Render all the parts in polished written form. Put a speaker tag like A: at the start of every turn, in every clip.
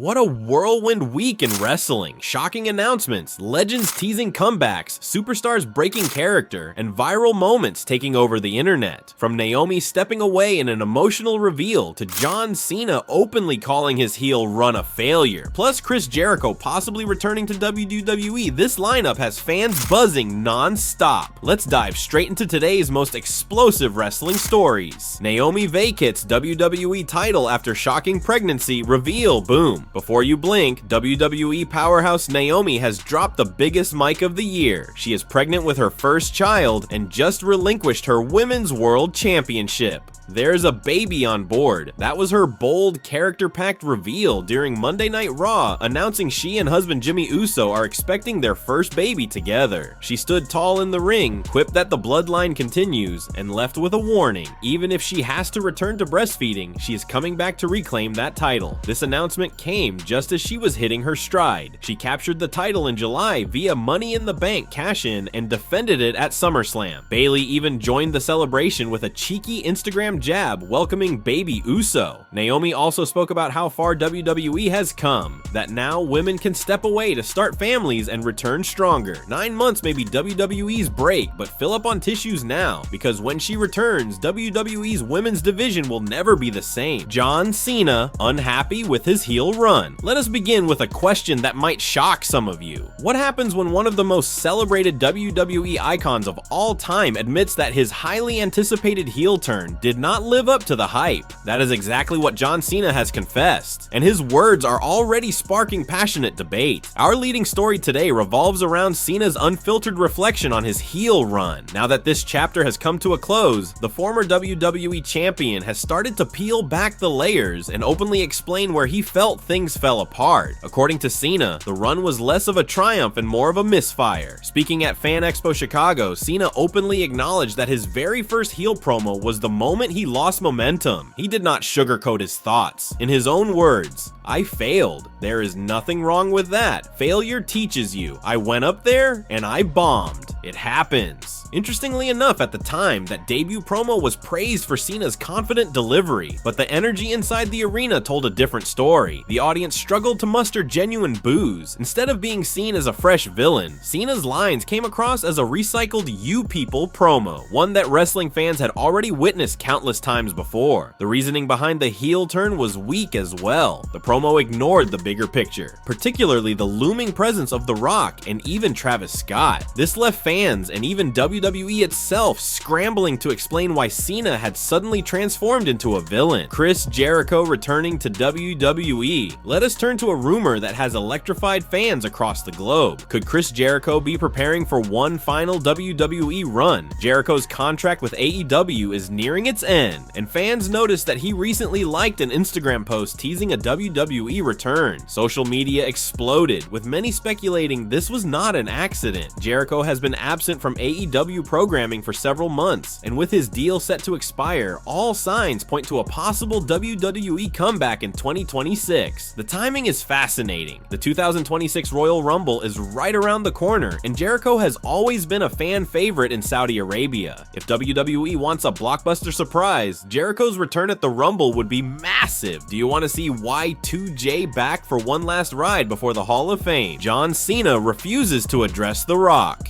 A: What a whirlwind week in wrestling. Shocking announcements, legends teasing comebacks, superstars breaking character, and viral moments taking over the internet. From Naomi stepping away in an emotional reveal to John Cena openly calling his heel run a failure. Plus Chris Jericho possibly returning to WWE, this lineup has fans buzzing non-stop. Let's dive straight into today's most explosive wrestling stories. Naomi vacates WWE title after shocking pregnancy reveal, boom. Before you blink, WWE powerhouse Naomi has dropped the biggest mic of the year. She is pregnant with her first child and just relinquished her Women's World Championship. There's a baby on board. That was her bold, character-packed reveal during Monday Night Raw, announcing she and husband Jimmy Uso are expecting their first baby together. She stood tall in the ring, quipped that the bloodline continues, and left with a warning. Even if she has to return to breastfeeding, she is coming back to reclaim that title. This announcement came just as she was hitting her stride. She captured the title in July via Money in the Bank cash-in and defended it at SummerSlam. Bayley even joined the celebration with a cheeky Instagram jab welcoming baby Uso. Naomi also spoke about how far WWE has come, that now women can step away to start families and return stronger. 9 months may be WWE's break, but fill up on tissues now, because when she returns, WWE's women's division will never be the same. John Cena, unhappy with his heel run. Let us begin with a question that might shock some of you. What happens when one of the most celebrated WWE icons of all time admits that his highly anticipated heel turn did not live up to the hype? That is exactly what John Cena has confessed, and his words are already sparking passionate debate. Our leading story today revolves around Cena's unfiltered reflection on his heel run. Now that this chapter has come to a close, the former WWE champion has started to peel back the layers and openly explain where he felt things fell apart. According to Cena, the run was less of a triumph and more of a misfire. Speaking at Fan Expo Chicago, Cena openly acknowledged that his very first heel promo was the moment he lost momentum. He did not sugarcoat his thoughts. In his own words, "I failed. There is nothing wrong with that. Failure teaches you. I went up there and I bombed. It happens." Interestingly enough, at the time, that debut promo was praised for Cena's confident delivery, but the energy inside the arena told a different story. The audience struggled to muster genuine boos. Instead of being seen as a fresh villain, Cena's lines came across as a recycled "you people" promo, one that wrestling fans had already witnessed countless times before. The reasoning behind the heel turn was weak as well. The promo ignored the bigger picture, particularly the looming presence of The Rock and even Travis Scott. This left fans and even WWE itself scrambling to explain why Cena had suddenly transformed into a villain. Chris Jericho returning to WWE. Let us turn to a rumor that has electrified fans across the globe. Could Chris Jericho be preparing for one final WWE run? Jericho's contract with AEW is nearing its end, and fans noticed that he recently liked an Instagram post teasing a WWE return. Social media exploded, with many speculating this was not an accident. Jericho has been absent from AEW programming for several months, and with his deal set to expire, all signs point to a possible WWE comeback in 2026. The timing is fascinating. The 2026 Royal Rumble is right around the corner, and Jericho has always been a fan favorite in Saudi Arabia. If WWE wants a blockbuster surprise, Jericho's return at the Rumble would be massive. Do you want to see Y2J back for one last ride before the Hall of Fame? John Cena refuses to address The Rock.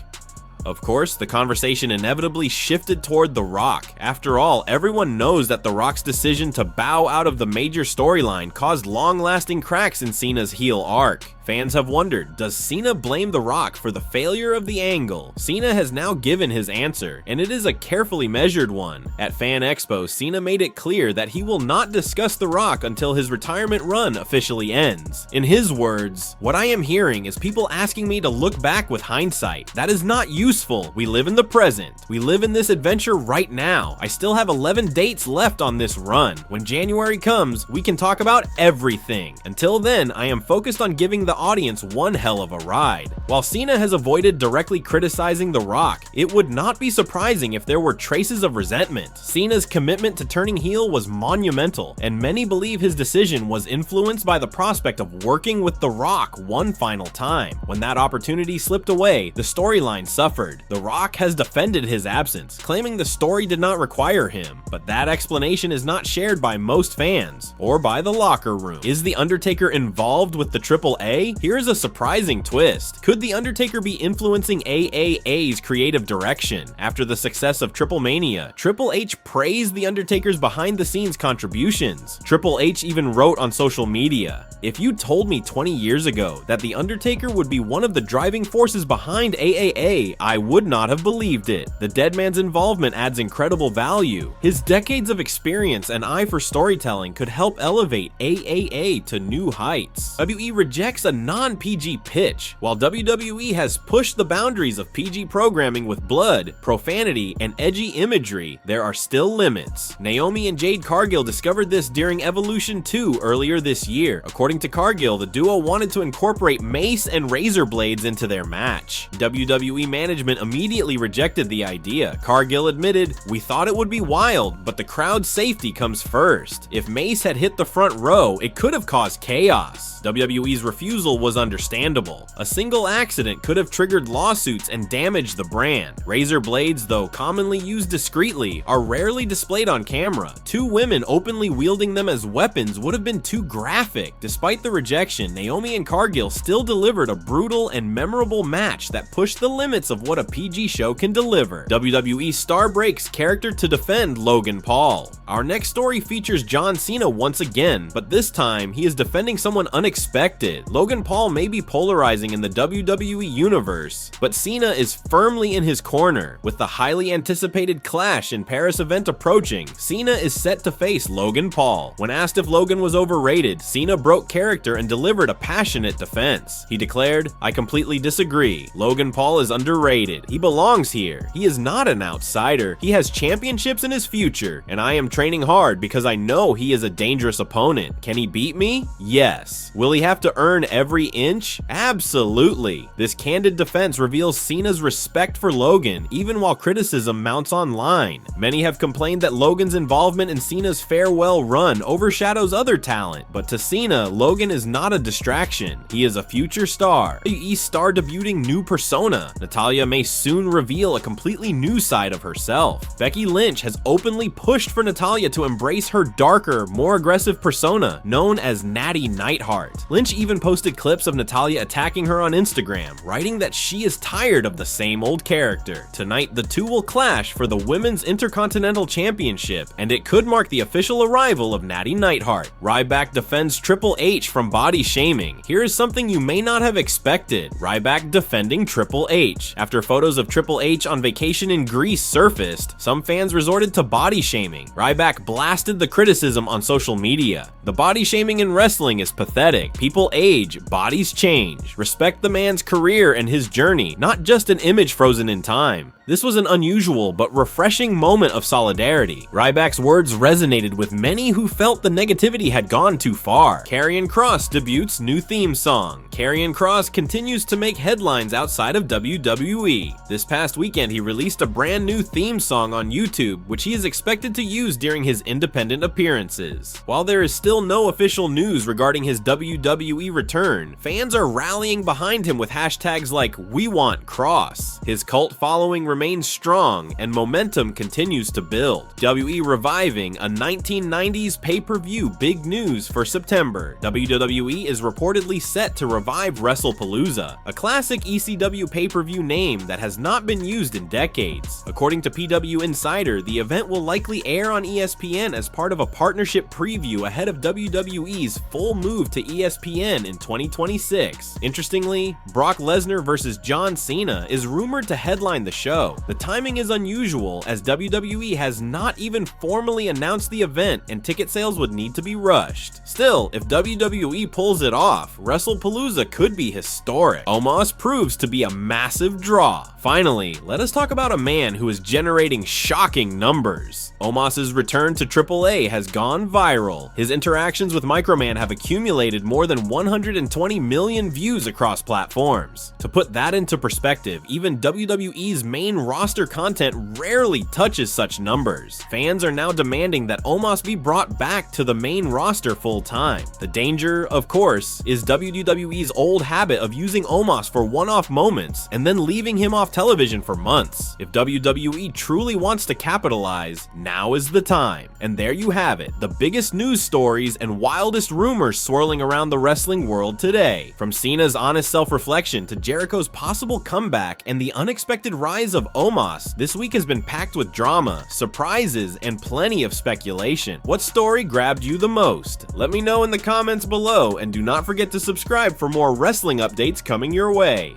A: Of course, the conversation inevitably shifted toward The Rock. After all, everyone knows that The Rock's decision to bow out of the major storyline caused long-lasting cracks in Cena's heel arc. Fans have wondered, does Cena blame The Rock for the failure of the angle? Cena has now given his answer, and it is a carefully measured one. At Fan Expo, Cena made it clear that he will not discuss The Rock until his retirement run officially ends. In his words, "What I am hearing is people asking me to look back with hindsight. That is not useful. We live in the present. We live in this adventure right now. I still have 11 dates left on this run. When January comes, we can talk about everything. Until then, I am focused on giving the audience one hell of a ride. While Cena has avoided directly criticizing The Rock, it would not be surprising if there were traces of resentment. Cena's commitment to turning heel was monumental, and many believe his decision was influenced by the prospect of working with The Rock one final time. When that opportunity slipped away, the storyline suffered. The Rock has defended his absence, claiming the story did not require him, but that explanation is not shared by most fans, or by the locker room. Is The Undertaker involved with the AAA? Here's a surprising twist. Could The Undertaker be influencing AAA's creative direction? After the success of Triple Mania, Triple H praised The Undertaker's behind-the-scenes contributions. Triple H even wrote on social media, "If you told me 20 years ago that The Undertaker would be one of the driving forces behind AAA, I would not have believed it. The dead man's involvement adds incredible value. His decades of experience and eye for storytelling could help elevate AAA to new heights." WWE rejects a non-PG pitch. While WWE has pushed the boundaries of PG programming with blood, profanity, and edgy imagery, there are still limits. Naomi and Jade Cargill discovered this during Evolution 2 earlier this year. According to Cargill, the duo wanted to incorporate mace and razor blades into their match. WWE management immediately rejected the idea. Cargill admitted, "We thought it would be wild, but the crowd's safety comes first. If mace had hit the front row, it could have caused chaos." WWE's refusal was understandable. A single accident could have triggered lawsuits and damaged the brand. Razor blades, though commonly used discreetly, are rarely displayed on camera. Two women openly wielding them as weapons would have been too graphic. Despite the rejection, Naomi and Cargill still delivered a brutal and memorable match that pushed the limits of what a PG show can deliver. WWE star breaks character to defend Logan Paul. Our next story features John Cena once again, but this time he is defending someone unexpected. Logan Paul may be polarizing in the WWE Universe, but Cena is firmly in his corner. With the highly anticipated Clash in Paris event approaching, Cena is set to face Logan Paul. When asked if Logan was overrated, Cena broke character and delivered a passionate defense. He declared, "I completely disagree. Logan Paul is underrated. He belongs here. He is not an outsider. He has championships in his future, and I am training hard because I know he is a dangerous opponent. Can he beat me? Yes. Will he have to earn every inch? Absolutely." This candid defense reveals Cena's respect for Logan, even while criticism mounts online. Many have complained that Logan's involvement in Cena's farewell run overshadows other talent, but to Cena, Logan is not a distraction. He is a future star. WWE star debuting new persona. Natalya may soon reveal a completely new side of herself. Becky Lynch has openly pushed for Natalya to embrace her darker, more aggressive persona, known as Natty Nightheart. Lynch even posted clips of Natalya attacking her on Instagram, writing that she is tired of the same old character. Tonight, the two will clash for the Women's Intercontinental Championship, and it could mark the official arrival of Natty Nightheart. Ryback defends Triple H from body shaming. Here is something you may not have expected. Ryback defending Triple H. After photos of Triple H on vacation in Greece surfaced, some fans resorted to body shaming. Ryback blasted the criticism on social media. "The body shaming in wrestling is pathetic. People age, bodies change. Respect the man's career and his journey, not just an image frozen in time." This was an unusual but refreshing moment of solidarity. Ryback's words resonated with many who felt the negativity had gone too far. Karrion Kross debuts new theme song. Karrion Kross continues to make headlines outside of WWE. This past weekend, he released a brand new theme song on YouTube, which he is expected to use during his independent appearances. While there is still no official news regarding his WWE return, fans are rallying behind him with hashtags like "We Want Kross." His cult following remains strong, and momentum continues to build. WWE reviving a 1990s pay-per-view big news for September. WWE is reportedly set to revive WrestlePalooza, a classic ECW pay-per-view name that has not been used in decades. According to PW Insider, the event will likely air on ESPN as part of a partnership preview ahead of WWE's full move to ESPN in 2026. Interestingly, Brock Lesnar vs. John Cena is rumored to headline the show. show. The timing is unusual as WWE has not even formally announced the event and ticket sales would need to be rushed. Still, if WWE pulls it off, WrestlePalooza could be historic. Omos proves to be a massive draw. Finally, let us talk about a man who is generating shocking numbers. Omos' return to AAA has gone viral. His interactions with Microman have accumulated more than 120 million views across platforms. To put that into perspective, even WWE's main roster content rarely touches such numbers. Fans are now demanding that Omos be brought back to the main roster full time. The danger, of course, is WWE's old habit of using Omos for one-off moments and then leaving him off television for months. If WWE truly wants to capitalize, now is the time. And there you have it, the biggest news stories and wildest rumors swirling around the wrestling world today. From Cena's honest self-reflection to Jericho's possible comeback and the unexpected rise of Omos, this week has been packed with drama, surprises, and plenty of speculation. What story grabbed you the most? Let me know in the comments below, and do not forget to subscribe for more wrestling updates coming your way.